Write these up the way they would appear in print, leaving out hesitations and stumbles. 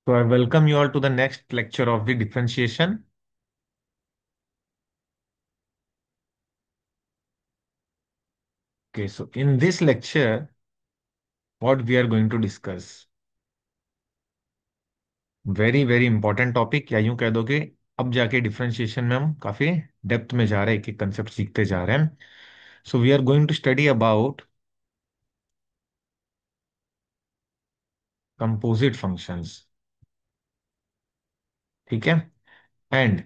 So I welcome you all to the next lecture of the differentiation. Okay, so in this lecture, what we are going to discuss, very very important topic, या यूं कह दो कि अब जाके differentiation में हम काफी डेप्थ में जा रहे हैं, एक एक कंसेप्ट सीखते जा रहे हैं. So we are going to study about composite functions. ठीक है. And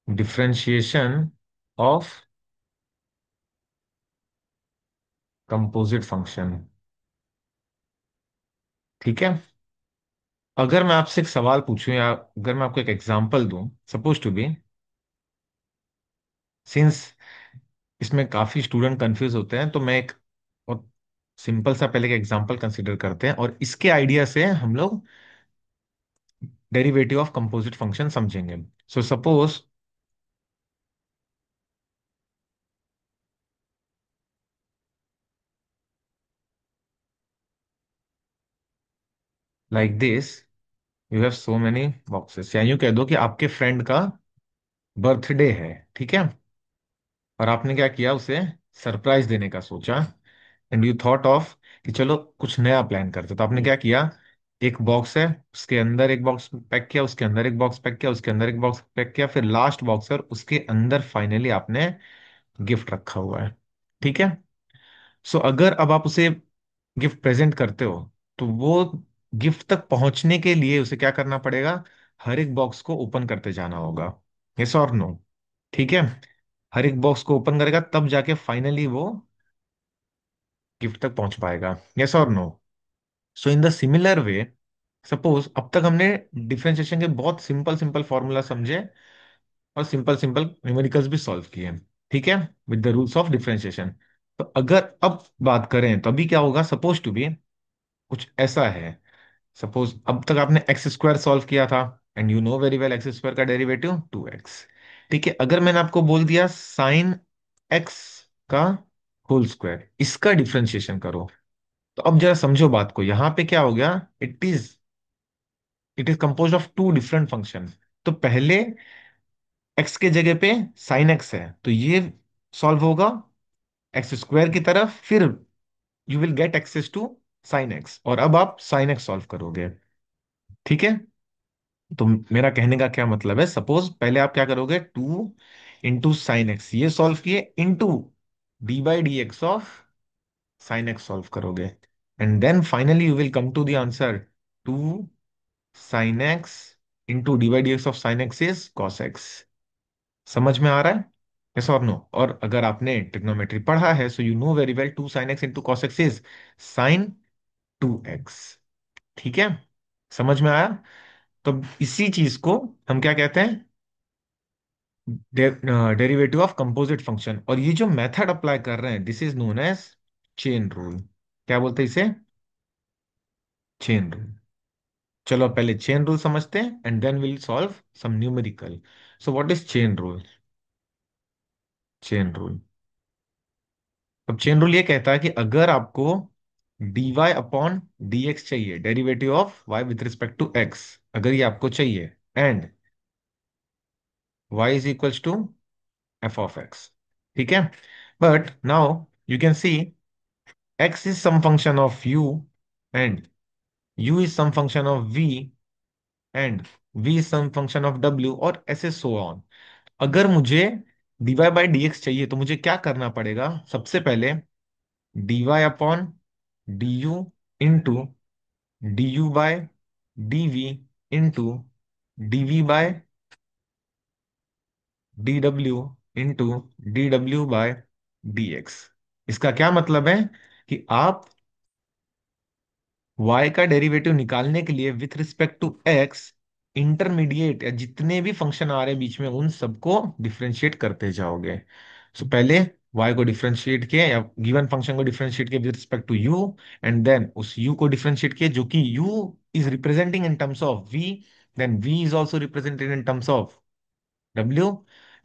differentiation of composite function. ठीक है. अगर मैं आपसे एक सवाल पूछूं या अगर मैं आपको एक एग्जांपल दूं, सपोज टू बी, सिंस इसमें काफी स्टूडेंट कंफ्यूज होते हैं, तो मैं एक बहुत सिंपल सा पहले एक एग्जांपल कंसीडर करते हैं और इसके आइडिया से हम लोग डेरिवेटिव ऑफ कंपोजिट फंक्शन समझेंगे. So suppose like this, you have so many boxes, या यूं कह दो कि आपके फ्रेंड का बर्थडे है. ठीक है. और आपने क्या किया, उसे सरप्राइज देने का सोचा. एंड यू थॉट ऑफ कि चलो कुछ नया प्लान करते. तो आपने क्या किया, एक बॉक्स है, उसके अंदर एक बॉक्स पैक किया, उसके अंदर एक बॉक्स पैक किया, उसके अंदर एक बॉक्स पैक किया, फिर लास्ट बॉक्स है और उसके अंदर फाइनली आपने गिफ्ट रखा हुआ है. ठीक है. सो अगर अब आप उसे गिफ्ट प्रेजेंट करते हो, तो वो गिफ्ट तक पहुंचने के लिए उसे क्या करना पड़ेगा, हर एक बॉक्स को ओपन करते जाना होगा. यस और नो? ठीक है. हर एक बॉक्स को ओपन करेगा तब जाके फाइनली वो गिफ्ट तक पहुंच पाएगा. यस और no? So in the similar way, suppose अब तक हमने डिफरेंशिएशन के बहुत सिंपल सिंपल फॉर्मूला समझे और सिंपल सिंपल न्यूमेरिकल्स भी सॉल्व किए. ठीक है. With the rules of differentiation. तो अगर अब बात करें तो अभी क्या होगा, सपोज टू बी कुछ ऐसा है. सपोज अब तक आपने एक्स स्क्वायर सॉल्व किया था, and you know very well x square का डेरिवेटिव 2x. ठीक है. अगर मैंने आपको बोल दिया साइन एक्स का होल स्क्वायर, इसका डिफरेंशिएशन करो, तो अब जरा समझो बात को. यहां पे क्या हो गया, it is compose of two different function. तो पहले एक्स के जगह पे साइन एक्स है, तो ये सॉल्व होगा एक्स स्क्वायर की तरफ, फिर you will get access to sine x, और अब आप साइन एक्स सॉल्व करोगे. ठीक है. तो मेरा कहने का क्या मतलब है, सपोज पहले आप क्या करोगे, 2 साइन एक्स ये सॉल्व किए, into d by d x of sine x solve करोगे, and then finally you will come to the answer 2 sine x into d by d x of sine x is cos x. समझ में आ रहा है? Yes और no? और अगर आपने trigonometry पढ़ा है, so you know very well 2 sine x into cos x is sin 2x. ठीक है. समझ में आया? तो इसी चीज को हम क्या कहते हैं, डेरिवेटिव ऑफ कंपोजिट फंक्शन. और ये जो मेथड अप्लाई कर रहे हैं, this is known as chain rule. क्या बोलते हैं इसे? Chain rule. चलो पहले चेन रूल समझते हैं and then will solve some numerical. So what is chain rule? Chain rule, अब चेन रूल ये कहता है कि अगर आपको dy y upon d x चाहिए, derivative of y with respect to x, अगर ये आपको चाहिए, and y is equals to f of x. ठीक है. But now you can see x is some function of u, and u is some function of v, and v is some function of w, और ऐसे so on. अगर मुझे dy by d x चाहिए, तो मुझे क्या करना पड़ेगा, सबसे पहले dy upon D u into d u by D we into D we bye D W into D W bye d x. इसका क्या मतलब है कि आप y का डेरिवेटिव निकालने के लिए with respect to x, intermediate या जितने भी फंक्शन आ रहे हैं बीच में, उन सबको डिफरेंशिएट करते जाओगे. सो पहले y को डिफरेंशिएट किए, या गिवन फंक्शन को डिफरेंशिएट किए with respect to u, and then उस u को डिफरेंशिएट किए जो कि u is representing in terms of v, then v is also represented in terms of w,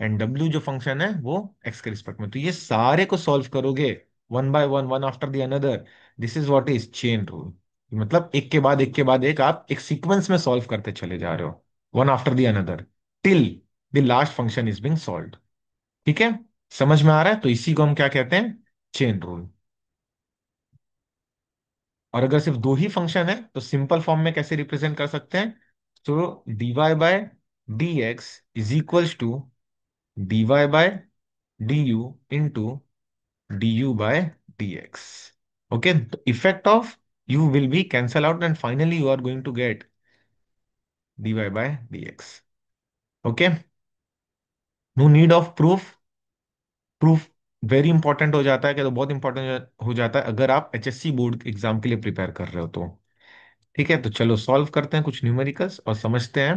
and डब्ल्यू जो फंक्शन है वो एक्स के रिस्पेक्ट में। तो ये सारे को सॉल्व करोगे one by one, one after the another, this is what is chain rule. मतलब एक के बाद एक के बाद एक आप एक सीक्वेंस में सॉल्व करते चले जा रहे हो, one after the another, till the last function is being solve. ठीक है, समझ में आ रहा है? तो इसी को हम क्या कहते हैं, चेन रूल। और अगर सिर्फ दो ही फंक्शन है तो सिंपल फॉर्म में कैसे रिप्रेजेंट कर सकते हैं? तो dy by d x is equals to dy by d u into d u by d x. Okay, effect of u will be cancel out and finally you are going to get dy by d x. Okay, no need of proof. Proof very important हो जाता है, क्या तो बहुत important हो जाता है अगर आप एचएससी बोर्ड एग्जाम के लिए प्रिपेयर कर रहे हो तो। ठीक है, तो चलो सॉल्व करते हैं कुछ न्यूमेरिकल्स और समझते हैं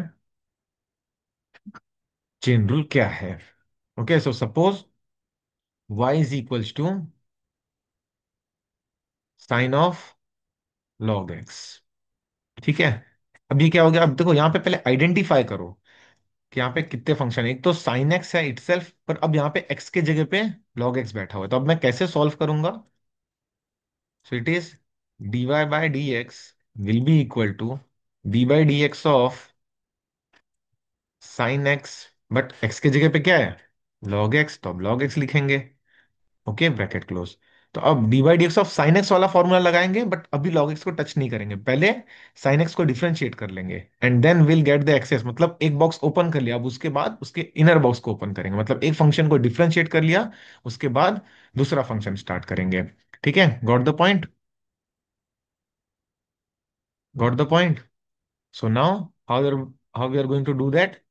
चेन रूल क्या है। Okay, so suppose y is equals to sine of log x. ठीक है, अब ये क्या हो गया? अब देखो यहाँ पे पहले आइडेंटिफाई करो कि यहाँ पे कितने फंक्शन है। एक तो साइन एक्स है इटसेल्फ, पर अब यहाँ पे x के जगह पे लॉग एक्स बैठा हुआ है, तो अब मैं कैसे सॉल्व करूंगा? So it is dy by d x will be equal to d by d x of sine x, but x के जगह पे क्या है, लॉग एक्स, तो अब लॉग एक्स लिखेंगे। Okay, bracket close. तो अब d by d x of sine x वाला फॉर्मूला लगाएंगे, बट अभी लॉग एक्स को टच नहीं करेंगे, पहले साइन एक्स को डिफरेंशिएट कर लेंगे and then will get the access. मतलब एक बॉक्स ओपन कर लिया, अब उसके बाद उसके इनर बॉक्स को ओपन करेंगे, मतलब एक फंक्शन को डिफरेंशिएट कर लिया, उसके बाद दूसरा फंक्शन स्टार्ट करेंगे। ठीक है, got the point? Got the point? So now how we are going to do that?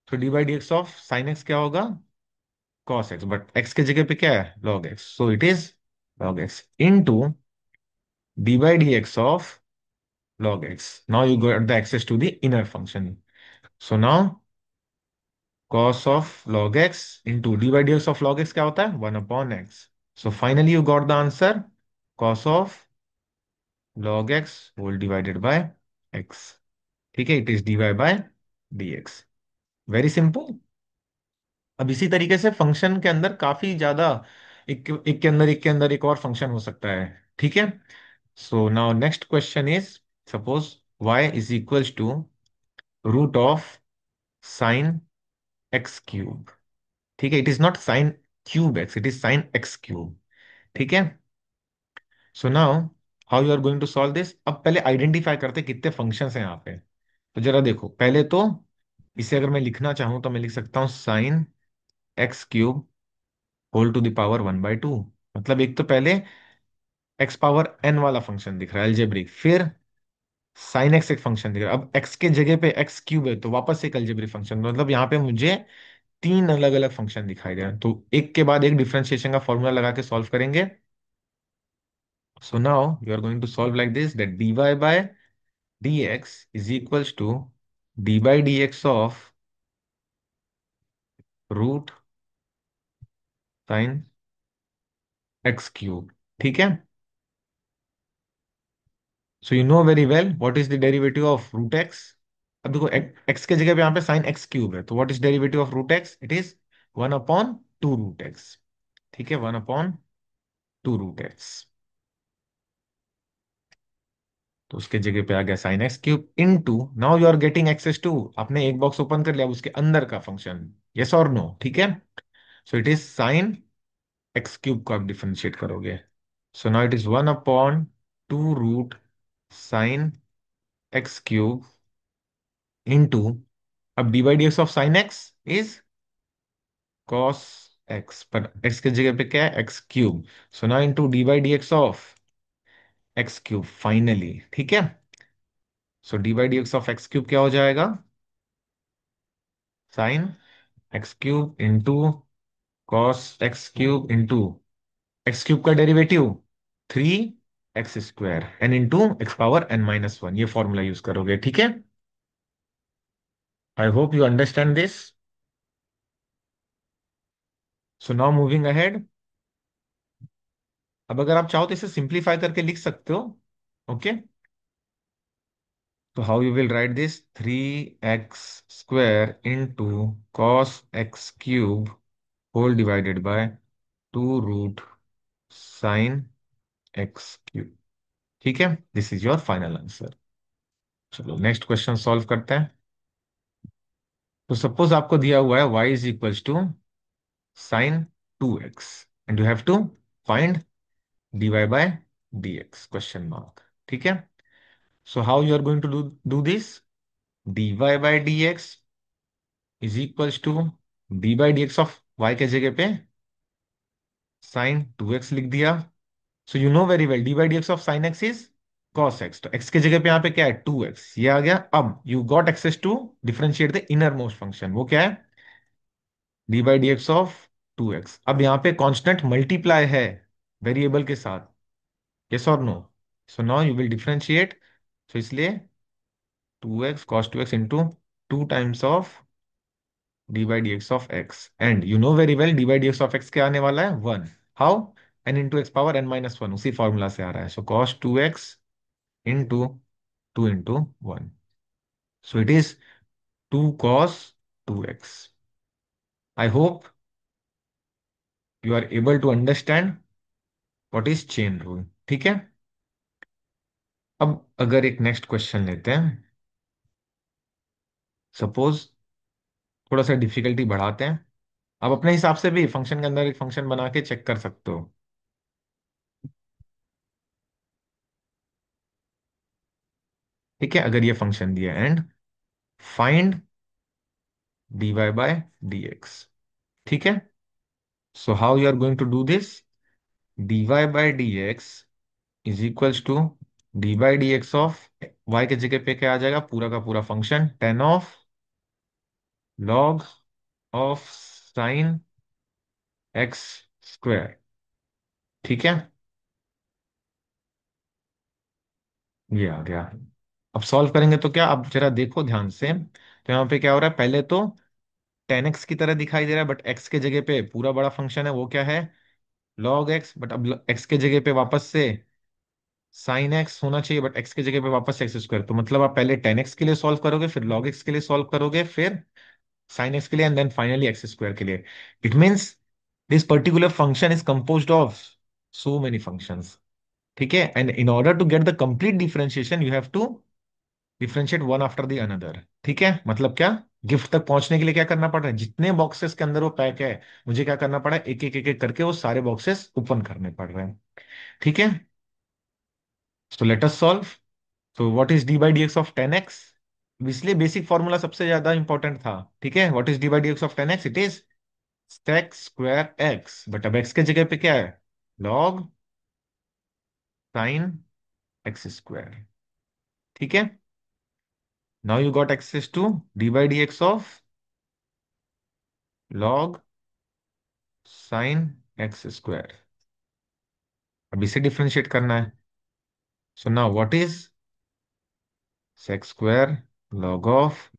तो d by d x of sine x क्या होगा, कॉस एक्स, बट एक्स के जगह पे क्या है, log x, so it is log x into d by dx of log x. Now you got the access to the inner function. So now cos of log x into dy dx of log x क्या होता है, 1/x. So finally you got the answer, cos of log x whole divided by x. ठीक है, it is dy by dx. Very simple. अब इसी तरीके से function के अंदर काफी ज्यादा, एक के अंदर एक के अंदर एक और फंक्शन हो सकता है। ठीक है, so now next question is, suppose y is equals to root of sine x cube. ठीक है, it is not sine cube x, it is sine x cube. ठीक है, so now how you are going to solve this? अब पहले identify करते हैं कितने functions हैं यहाँ पे। तो जरा देखो, पहले तो इसे अगर मैं लिखना चाहूं तो मैं लिख सकता हूँ sine x cube whole to the power 1/2। मतलब एक तो पहले एक्स पावर एन वाला फंक्शन दिख रहा है अलजेब्रिक, फिर साइन एक्स एक फंक्शन दिख रहा है, अब एक्स के जगह पे एक्स क्यूब है तो वापस एक अलजेब्रिक फंक्शन। मतलब यहाँ पे मुझे तीन अलग अलग फंक्शन दिखाई दे रहे हैं, तो एक के बाद एक डिफरेंशिएशन का फॉर्मूला लगा के सॉल्व करेंगे। So now you are going to solve like this, that dy by dx is equals to d by d x of root sine x cube. ठीक है, so you know very well what is the derivative of root x. अब देखो x के जगह पे यहाँ पे sign x cube है, तो what is derivative of root x? It is 1/2 root x. ठीक है, 1/2 रूट एक्स। तो उसके जगह पे आ गया sine x cube into, now you are getting access to, आपने एक बॉक्स ओपन कर लिया, अब उसके अंदर का फंक्शन, यस और नो? ठीक है, so it is sine x cube को आप डिफरेंशिएट करोगे, so now it is 1/2 root sine x cube into, अब d by d x of sine x is cos x, पर एक्स की जगह पे क्या है, x cube, so now into d by d x of x cube finally. ठीक है, so d by d x of x cube क्या हो जाएगा, sine x cube into cos x cube into x cube का derivative 3x² n into x power n-1, ये formula use करोगे। ठीक है, I hope you understand this. So now moving ahead, अब अगर आप चाहो तो इसे सिंप्लीफाई करके लिख सकते हो। ओके, तो how you will write this, 3x² into cos x cube whole divided by 2 root sine x cube. ठीक है, this is your final answer. चलो नेक्स्ट क्वेश्चन सॉल्व करते हैं। तो सपोज आपको दिया हुआ है y is equals to sine 2x and you have to find dy by dx question mark. ठीक है, so how you are going to do this, dy by dx is equals to d by d x of y के जगह पे sine 2x लिख दिया। So you know very well d by d x of sine x is cos x, तो x की जगह पे यहाँ पे क्या है 2x, ये आ गया। अब you got access to differentiate the inner most function, वो क्या है d by d x of 2x। अब यहाँ पे कांस्टेंट मल्टीप्लाई है वेरिएबल के साथ, यस और no, so now you will differentiate, so इसलिए 2x cos 2x into 2 times of d by d x of x, and you know very well d by d x of x क्या आने वाला है 1। How, n into x power n-1, उसी formula से आ रहा है। So cos 2x into 2 into 1, so it is 2 cos 2x। I hope you are able to understand what is chain rule. ठीक है, अब अगर एक नेक्स्ट क्वेश्चन लेते हैं, सपोज थोड़ा सा डिफिकल्टी बढ़ाते हैं, आप अपने हिसाब से भी फंक्शन के अंदर एक फंक्शन बना के चेक कर सकते हो। ठीक है, अगर ये फंक्शन दिया and find dy by dx। ठीक है, so how you are going to do this, dy by dx is equals to d by d x of y के जगह पे क्या आ जाएगा, पूरा का पूरा function tan of log of sine x square. ठीक है, ये आ गया। अब सॉल्व करेंगे तो क्या, अब जरा देखो ध्यान से, तो यहाँ पे क्या हो रहा है, पहले तो 10x की तरह दिखाई दे रहा है, बट x के जगह पे पूरा बड़ा फंक्शन है, वो क्या है log x, बट अब x के जगह पे वापस से साइन एक्स होना चाहिए, बट x की जगह पे वापस एक्स स्क्वायर, तो मतलब आप पहले 10x के लिए सॉल्व करोगे, फिर log x के लिए सॉल्व करोगे, फिर साइन एक्स के लिए, and then finally x square के लिए। It means this particular function is composed of so many functions. ठीक है, and in order to get the complete differentiation you have to differentiate one after the another. ठीक है, मतलब क्या, gift तक पहुंचने के लिए क्या करना पड़ रहा है, जितने बॉक्सेस के अंदर वो पैक है, मुझे क्या करना पड़ा है, एक एक करके वो सारे बॉक्सेस ओपन करने पड़ रहे हैं। ठीक है, सो लेट अस सॉल्व। तो what is D by d x of 10x, इसलिए बेसिक फॉर्मूला सबसे ज्यादा इंपॉर्टेंट था। ठीक है, what is D by d x of 10x, it is sec square x, but अब x के जगह पे क्या है log साइन एक्स स्क्वायर। ठीक है, now you got access to d by d x of log sine x square. अब इसे डिफरेंशिएट करना है, so now what is sec square log of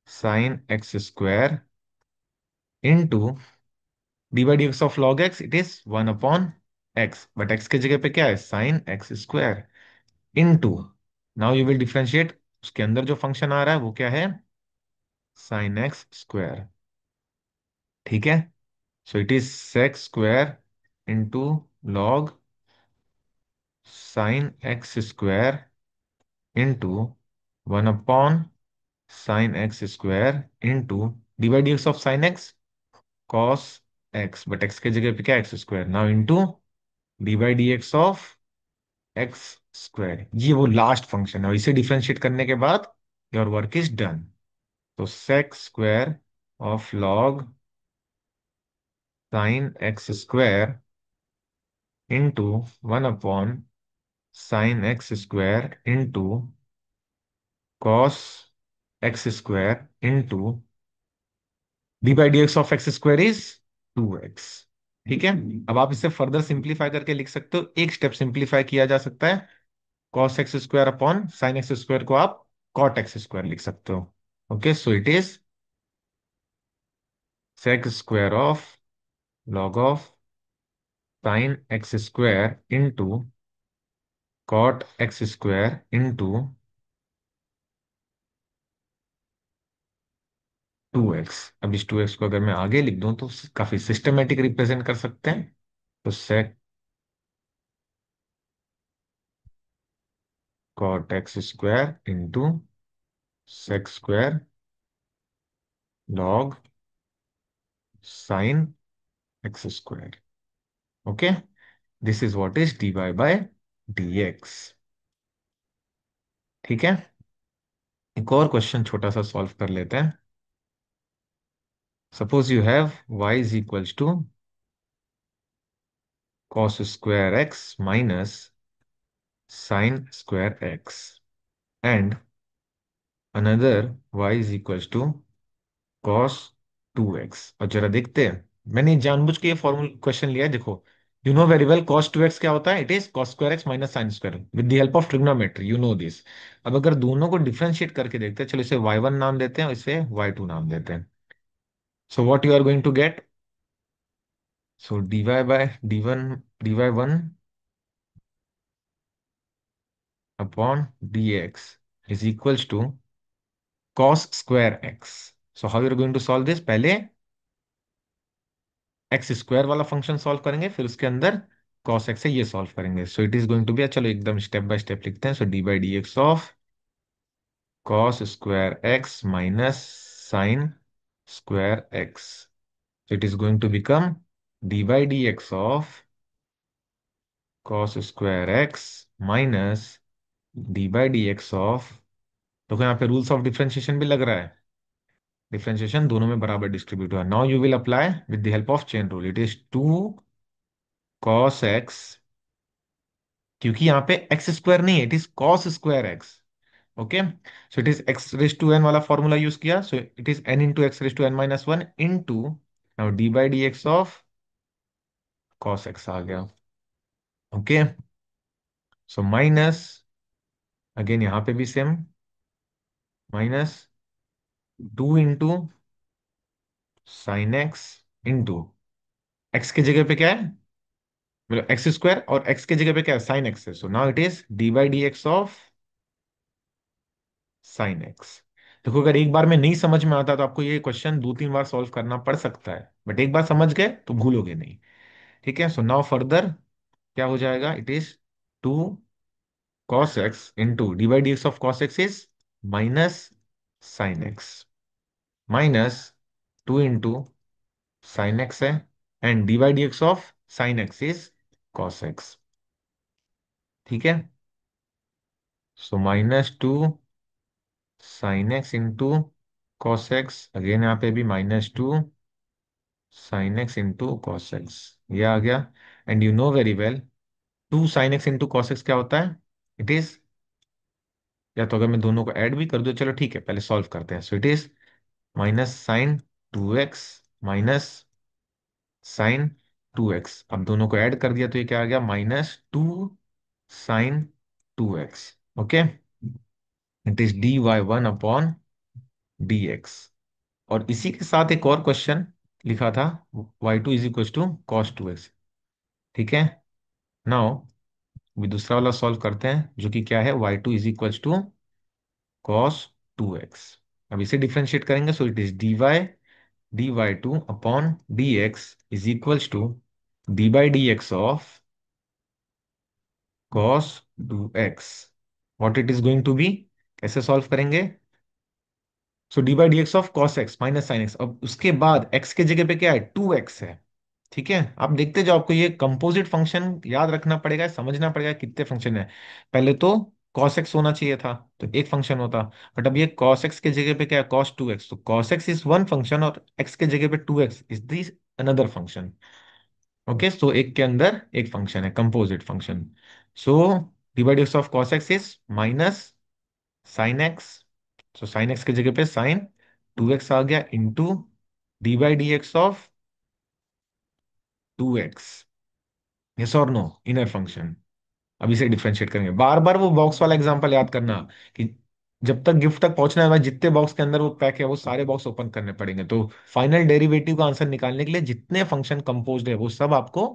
sine x square into d by d x of log x, it is 1/x, but x के जगह पे क्या है sine x square into, now you will differentiate, उसके अंदर जो function आ रहा है वो क्या है साइन एक्स स्क्वायर। ठीक है, so it is sec square into log sine x square into 1/, sine x square into d by d x of sine x cos x, but x के जगह पे क्या x square, now into d by d x of x square. ये वो last function है, और इसे differentiate करने के बाद योर वर्क इज डन। तो sec square of log sine x square into 1/, sine x square into cos x square into d by d x of x square is 2x। ठीक है, अब आप इसे फर्दर सिंप्लीफाई करके लिख सकते हो, एक स्टेप सिंप्लीफाई किया जा सकता है, cos x square upon sine x square को आप कॉट एक्स स्क्वायर लिख सकते हो। Okay, so it is sec square of log of sine x square into cot x square into 2x। अब इस 2x को अगर मैं आगे लिख दूं तो काफी सिस्टमेटिक रिप्रेजेंट कर सकते हैं। तो sec cot x square into sec square log sine x square. Okay, this is what is dy by dx। ठीक है, एक और क्वेश्चन छोटा सा सॉल्व कर लेते हैं। Suppose you have y is equals to cos square x minus sine square x and another y is equals to cos 2x। और जरा देखते हैं, मैंने जानबूझ के ये फॉर्मूला क्वेश्चन लिया है। देखो, you know very well cos 2x क्या होता है, it is cos square x minus sine square with the help of trigonometry, you know this. अब अगर दोनों को डिफरेंशिएट करके देखते हैं, चलो इसे y1 नाम देते हैं, इसे y2 नाम देते हैं। So what you are going to get, so dy1 upon dx is equals to cos square x. So how you are going to solve this, पहले एक्स स्क्वायर वाला फंक्शन सॉल्व करेंगे, फिर उसके अंदर cos x से ये solve करेंगे। So it is going to be, चलो एकदम स्टेप बाय स्टेप लिखते हैं। So d by d x of cos square x minus sine square x. So it is going to become d by d x of cos square x minus d by d x of, देखो यहाँ पे rules of differentiation भी लग रहा है, differentiation दोनों में बराबर डिस्ट्रीब्यूट हुआ। Now you will apply with the help of chain rule, it is 2 cos x, क्योंकि यहाँ पे एक्स स्क्वायर नहीं है, it is cos square x. Okay, so it is x raise to n वाला फॉर्मूला यूज किया, so it is n into x raise to n minus one into, now d by d x of cos x आ गया। Okay, so minus, again यहाँ पे भी same, minus 2 into sine x into, x की जगह पे क्या है, मतलब एक्स स्क्वायर, और एक्स की जगह पे क्या है, साइन एक्स है। So now it is D by d x of sine x. देखो, अगर एक बार में नहीं समझ में आता तो आपको ये क्वेश्चन 2-3 बार सॉल्व करना पड़ सकता है, बट एक बार समझ गए तो भूलोगे नहीं। ठीक है, सो नाउ फर्दर क्या हो जाएगा, it is 2 cos x into d by d x of cos x is minus sine x, minus 2 into sine x है, and d by d x of sine x is cos x. ठीक है, so -2 sine x into cos x, again यहाँ पे भी -2 sine x into cos x, ये आ गया। And you know very well 2 sin x into cos x क्या होता है, इट इज, या तो अगर मैं दोनों को ऐड भी कर दूं, चलो ठीक है, पहले सॉल्व करते हैं। सो it is -sin 2x minus sin 2x। अब दोनों को ऐड कर दिया तो ये क्या आ गया, -2 sin 2x। Okay, it is dy1 upon dx। और इसी के साथ एक और क्वेश्चन लिखा था, y2 is equal to cos 2x। ठीक है, नाउ भी दूसरा वाला सॉल्व करते हैं, जो कि क्या है, y2 is equal to cos 2x। अब इसे डिफरेंशिएट करेंगे, so it is dy2 upon dx is equal to d by d x of cos 2x। What it is going to be, कैसे सॉल्व करेंगे, so d by d x of cos x minus sine x, अब उसके बाद x के जगह पे क्या है, 2x है। ठीक है, आप देखते जाओ, आपको ये कंपोजिट फंक्शन याद रखना पड़ेगा, समझना पड़ेगा कितने फंक्शन है। पहले तो cos x होना चाहिए था, तो एक फंक्शन होता, बट अब ये cos x के जगह पे क्या है, cos 2x, तो cos x is one function और x के जगह पे 2x is this another function. Okay, so एक के अंदर एक फंक्शन है, composite function. So divide of cos x is minus sine x, so sine x की जगह पे sin 2x आ गया into d by d x of 2x। Yes और नो, इनर फंक्शन। अब इसे डिफरेंशिएट करेंगे, बार बार वो बॉक्स वाला एग्जांपल याद करना, कि जब तक गिफ्ट तक पहुंचना है, जितने बॉक्स के अंदर वो पैक है वो सारे बॉक्स ओपन करने पड़ेंगे। तो फाइनल डेरिवेटिव का आंसर निकालने के लिए जितने फंक्शन कंपोज्ड है वो सब आपको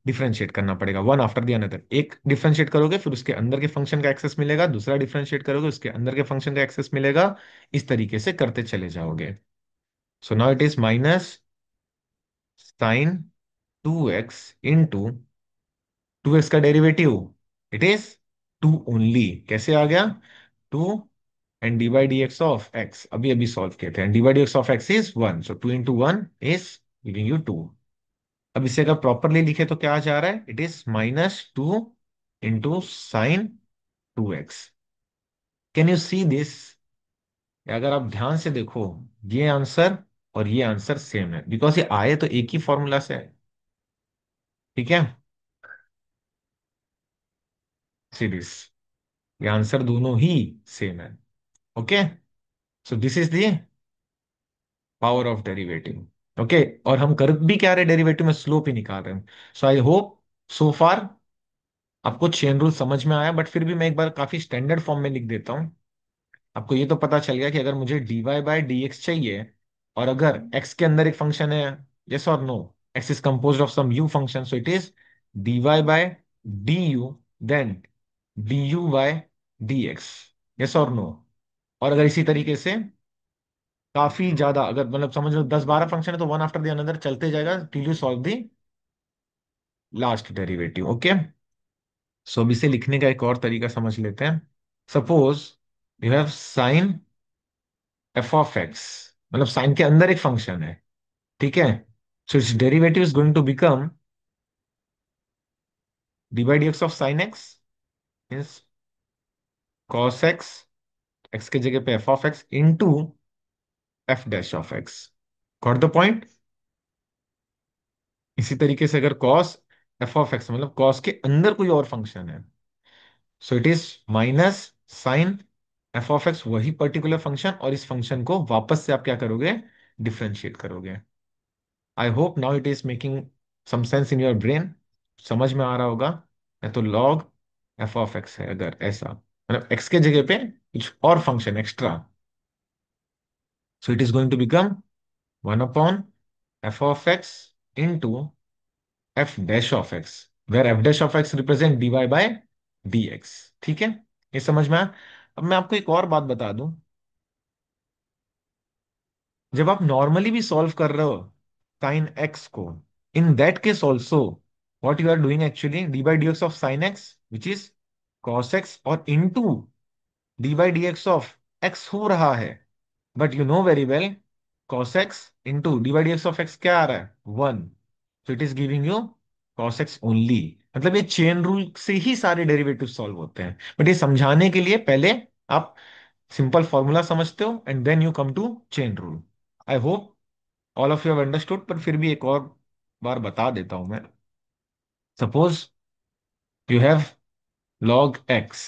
डिफरेंशिएट करना पड़ेगा वन आफ्टर द अनदर। एक डिफरेंशिएट करोगे फिर उसके अंदर के फंक्शन का एक्सेस मिलेगा, दूसरा डिफरेंशिएट करोगे उसके अंदर के फंक्शन का एक्सेस मिलेगा। इस तरीके से करते चले जाओगे। So now it is minus sine 2x into 2x का डेरिवेटिव, इट इज 2 ओनली। कैसे आ गया? 2 and d by d x of x अभी अभी सॉल्व किए थे, and d by d x of x is 1, so 2 into 1 is giving you 2। अब इसे अगर प्रॉपरली लिखे तो क्या आ जा रहा है? It is -2 into sign 2x। Can you see this? अगर आप ध्यान से देखो, ये आंसर और ये आंसर सेम है, बिकॉज ये आए तो एक ही फॉर्मूला से है। ठीक है, सीरीज, ये आंसर दोनों ही सेम है। Okay, so this is the power of derivative. Okay, और हम कर भी क्या रहे, डेरिवेटिव में स्लोप ही निकाल रहे हैं। सो आई होप सो फार आपको चेन रूल समझ में आया, बट फिर भी मैं एक बार काफी स्टैंडर्ड फॉर्म में लिख देता हूं। आपको ये तो पता चल गया कि अगर मुझे dy बाय डी एक्स चाहिए, और अगर x के अंदर एक फंक्शन है, यस और no, x is compose of some u function, so it is dy by d u, then du by d x, yes और नो। और अगर इसी तरीके से काफी ज्यादा, अगर मतलब समझ लो 10-12 फंक्शन है, तो वन आफ्टर द अनदर चलते जाएगा till you solve the last derivative. Okay, so अब इसे लिखने का एक और तरीका समझ लेते हैं। Suppose you have sine f of x, मतलब साइन के अंदर एक फंक्शन है, ठीक है। So its derivative is going to become d by d x of sine x means cos x, x के जगह पे f of x into f dash of x. Got the point? इसी तरीके से अगर कॉस एफ ऑफ एक्स मतलब cos के अंदर कोई और फंक्शन है, so it is minus sine f of x, वही पर्टिकुलर फंक्शन, और इस फंक्शन को वापस से आप क्या करोगे? डिफरेंशिएट करोगे। I hope now it is making some sense in your brain, समझ में आ रहा होगा। या तो लॉग एफ ऑफ एक्स है अगर ऐसा, मतलब एक्स के जगह पे कुछ और function extra, so it is going to become 1 upon f of x into f dash of x, where f dash of x represent d y by d x. ठीक है, ये समझ में आया? अब मैं आपको एक और बात बता दूं, जब आप नॉर्मली भी सॉल्व कर रहे हो साइन एक्स को, in that case also what you are doing actually, d by d x of sine x which is cos x, और into d by d x of x हो रहा है, but you know very well cos x into d by d x of x क्या आ रहा है? 1, so it is giving you cos x only. मतलब ये चेन रूल से ही सारे डेरिवेटिव सॉल्व होते हैं, बट ये समझाने के लिए पहले आप सिंपल फॉर्मूला समझते हो and then you come to chain rule. I hope all of you have understood, पर फिर भी एक और बार बता देता हूं मैं। Suppose you have log x,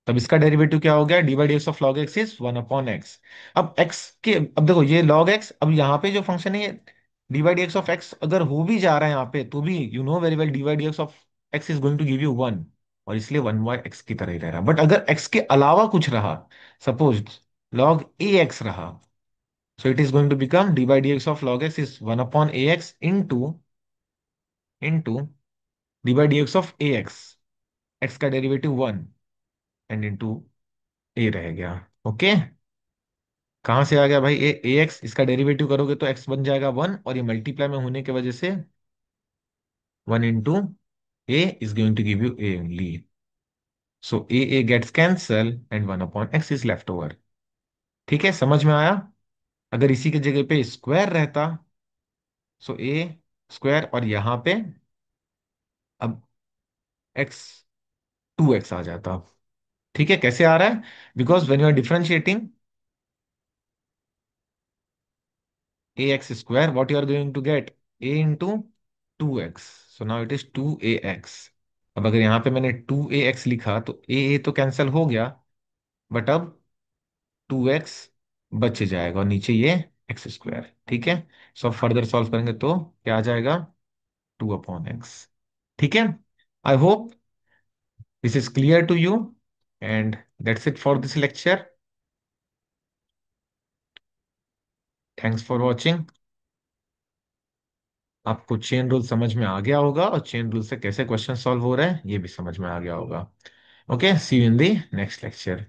तब इसका डेरिवेटिव क्या हो गया? D by d x of log x is 1 upon x. अब x के, अब देखो ये log x, अब यहाँ पे जो फंक्शन है ये D by d x of x अगर हो भी जा रहा है यहाँ पे, तो भी you know very well d by d x of x is going to give you 1, और इसलिए 1/x की तरह ही रह रहा। बट अगर x के अलावा कुछ रहा, सपोज log ए एक्स रहा, so it is going to become d by d x of log x is 1 upon ax into d by d x of a x, x का derivative 1 and into a रह गया। Okay, कहां से आ गया भाई? ए x, इसका derivative करोगे तो एक्स बन जाएगा 1, और ये मल्टीप्लाई में होने की वजह से 1 into a is going to give you a only. So a gets cancel and 1 upon x is left over. ठीक है, समझ में आया? अगर इसी के जगह पे स्क्वायर रहता, सो ए स्क्वायर, और यहां पे अब एक्स 2x आ जाता। ठीक है, कैसे आ रहा है? Because when you are differentiating a x square, what you are going to get? A into 2x, so now it is 2ax। अब अगर यहाँ पे मैंने 2ax लिखा तो ए तो कैंसिल हो गया, बट अब 2x बच जाएगा, और नीचे ये एक्स स्क्वायर। ठीक है, सो अब फर्दर सॉल्व करेंगे तो क्या आ जाएगा? 2 अपॉन एक्स। ठीक है, I hope this is clear to you, and that's it for this lecture. Thanks for watching. आपको चेन रूल समझ में आ गया होगा और चेन रूल से कैसे क्वेश्चन सॉल्व हो रहे हैं ये भी समझ में आ गया होगा। Okay, see you in the next lecture.